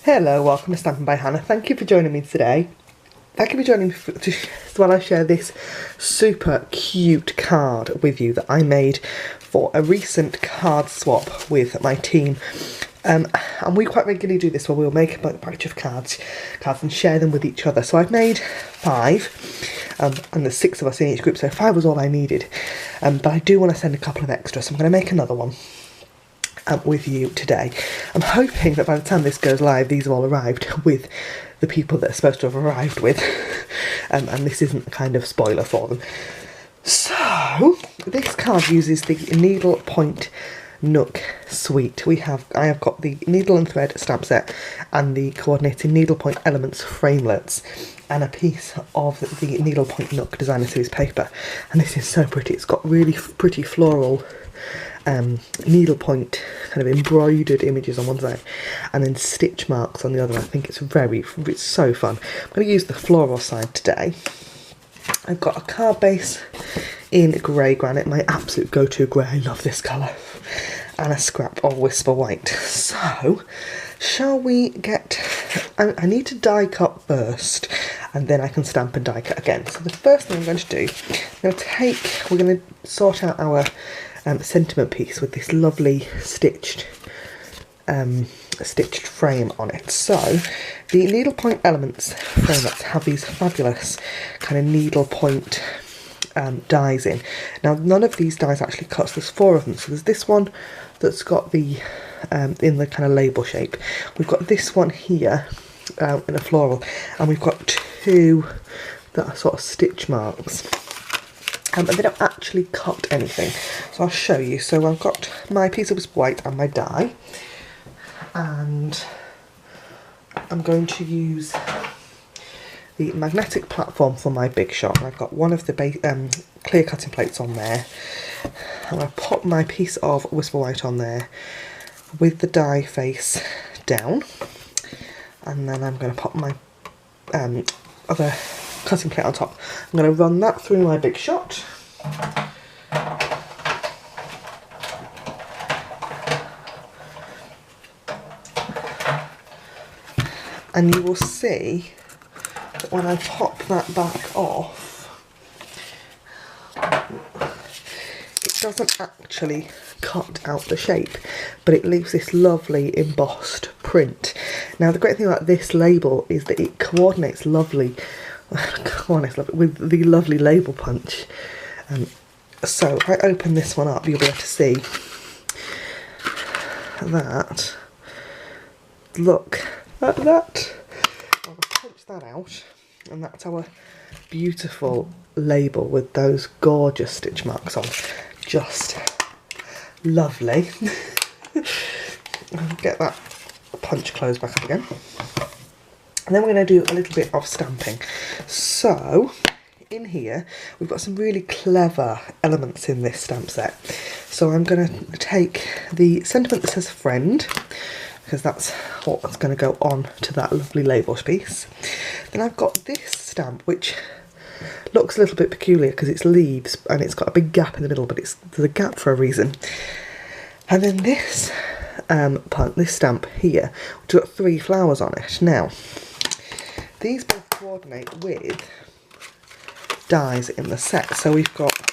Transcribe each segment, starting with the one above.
Hello, welcome to Stampin' by Hannah. Thank you for joining me today. Thank you for joining me while I share this super cute card with you that I made for a recent card swap with my team. And we quite regularly do this where we'll make a batch of cards and share them with each other. So I've made 5, and there's 6 of us in each group, so 5 was all I needed. But I do want to send a couple of extra, so I'm going to make another one with you today. I'm hoping that by the time this goes live, these have all arrived with the people that are supposed to have arrived with, and this isn't a kind of spoiler for them. So this card uses the Needlepoint Nook suite. I have got the needle and thread stamp set and the coordinating needlepoint elements framelets and a piece of the Needlepoint Nook designer series paper, and this is so pretty. It's got really pretty floral needlepoint kind of embroidered images on one side and then stitch marks on the other. I think it's so fun. I'm going to use the floral side today. I've got a card base in grey granite, my absolute go-to grey, I love this colour, and a scrap of Whisper White. So shall we get, I need to die cut first and then I can stamp and die cut again. So the first thing I'm going to do, we're going to sort out our sentiment piece with this lovely stitched frame on it. So the needlepoint elements framelets have these fabulous kind of needlepoint dies in. Now none of these dies actually cuts. There's 4 of them. So there's this one that's got the in the kind of label shape. We've got this one here in a floral, and we've got 2 that are sort of stitch marks. And they don't actually cut anything, so I'll show you. So I've got my piece of Whisper White and my die, and I'm going to use the magnetic platform for my big shot. I've got one of the clear cutting plates on there. I'm going to pop my piece of Whisper White on there with the die face down, and then I'm going to pop my other cutting plate on top. I'm going to run that through my big shot. And you will see that when I pop that back off, it doesn't actually cut out the shape, but it leaves this lovely embossed print. Now the great thing about this label is that it coordinates lovely with the lovely label punch. So if I open this one up, you'll be able to see that. Look at that. I'll punch that out, and that's our beautiful label with those gorgeous stitch marks on. Just lovely. Get that punch closed back up again. And then we're going to do a little bit of stamping. So in here we've got some really clever elements in this stamp set. So I'm going to take the sentiment that says friend, because that's what's going to go on to that lovely label piece. Then I've got this stamp which looks a little bit peculiar because it's leaves and it's got a big gap in the middle, but there's a gap for a reason. And then this this stamp here, which has got 3 flowers on it. Now these both coordinate with dies in the set. So we've got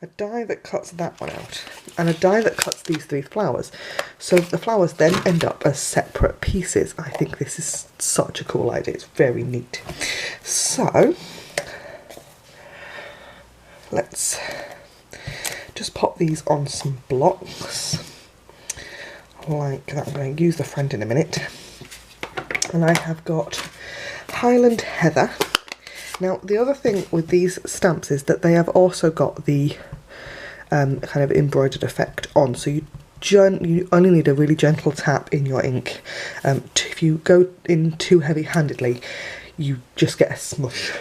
a die that cuts that one out and a die that cuts these 3 flowers. So the flowers then end up as separate pieces. I think this is such a cool idea. It's very neat. So let's just pop these on some blocks like that. I'm going to use the friend in a minute. And I have got Highland Heather. Now the other thing with these stamps is that they have also got the kind of embroidered effect on, so you only need a really gentle tap in your ink. If you go in too heavy-handedly, you just get a smush.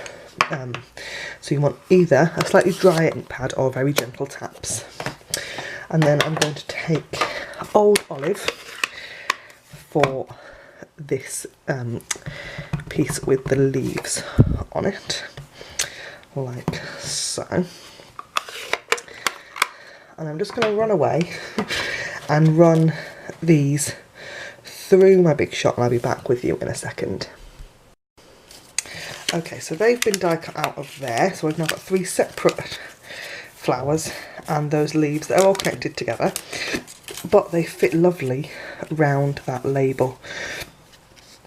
So you want either a slightly drier ink pad or very gentle taps. And then I'm going to take Old Olive for this piece with the leaves on it, like so. And I'm just going to run away and run these through my big shot and I'll be back with you in a second. Okay, so they've been die cut out of there, so I've now got 3 separate flowers and those leaves that are all connected together, but they fit lovely round that label,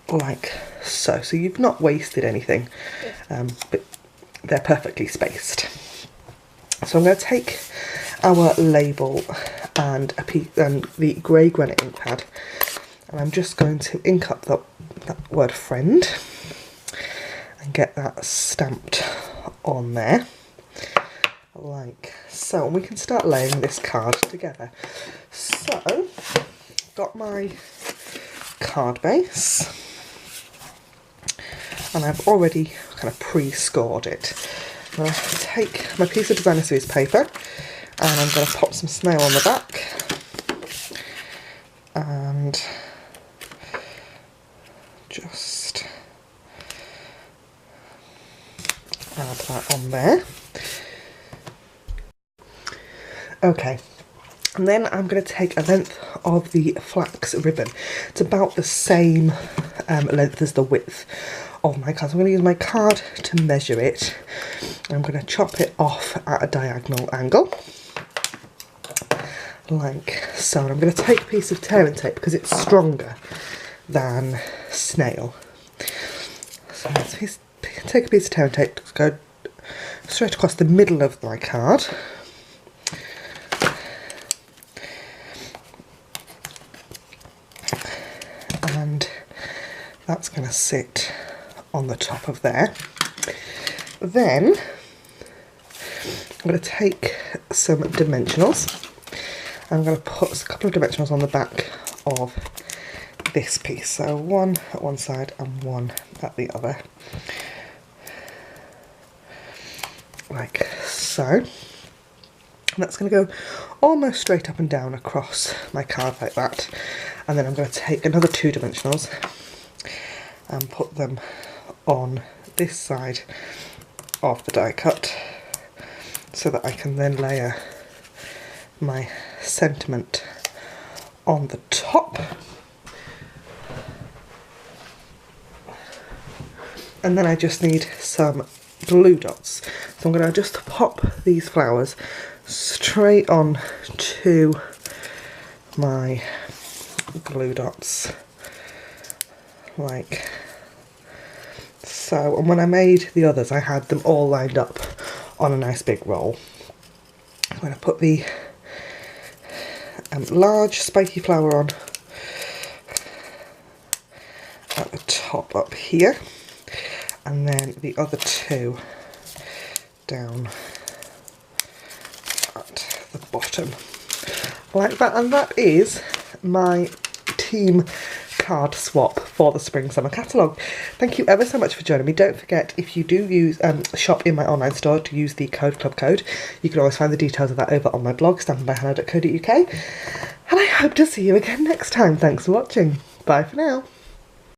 like so. So you've not wasted anything, but they're perfectly spaced. So I'm going to take our label and the grey granite ink pad, and I'm just going to ink up that word friend and get that stamped on there, like so. And we can start laying this card together. So, got my card base, and I've already kind of pre-scored it. I'm going to take my piece of designer series paper and I'm going to pop some snail on the back and just add that on there. Okay, and then I'm going to take a length of the flax ribbon. It's about the same length as the width of my card. So I'm going to use my card to measure it. I'm going to chop it off at a diagonal angle, like so. And I'm going to take a piece of tearing tape because it's stronger than snail. So let's take a piece of tearing tape to go straight across the middle of my card. And that's going to sit on the top of there. Then I'm going to take some dimensionals. I'm going to put a couple of dimensionals on the back of this piece. So one at one side and one at the other. Like so. And that's going to go almost straight up and down across my card like that. And then I'm going to take another 2 dimensionals and put them on this side of the die cut so that I can then layer my sentiment on the top. And then I just need some glue dots. So I'm going to just pop these flowers straight on to my glue dots, like so. And when I made the others, I had them all lined up on a nice big roll. I'm going to put the large spiky flower on at the top up here, and then the other 2 down at the bottom, like that. And that is my team card swap for the spring summer catalogue. Thank you ever so much for joining me. Don't forget, if you do use shop in my online store, to use the club code. You can always find the details of that over on my blog, stampinbyhannah.co.uk, and I hope to see you again next time. Thanks for watching. Bye for now.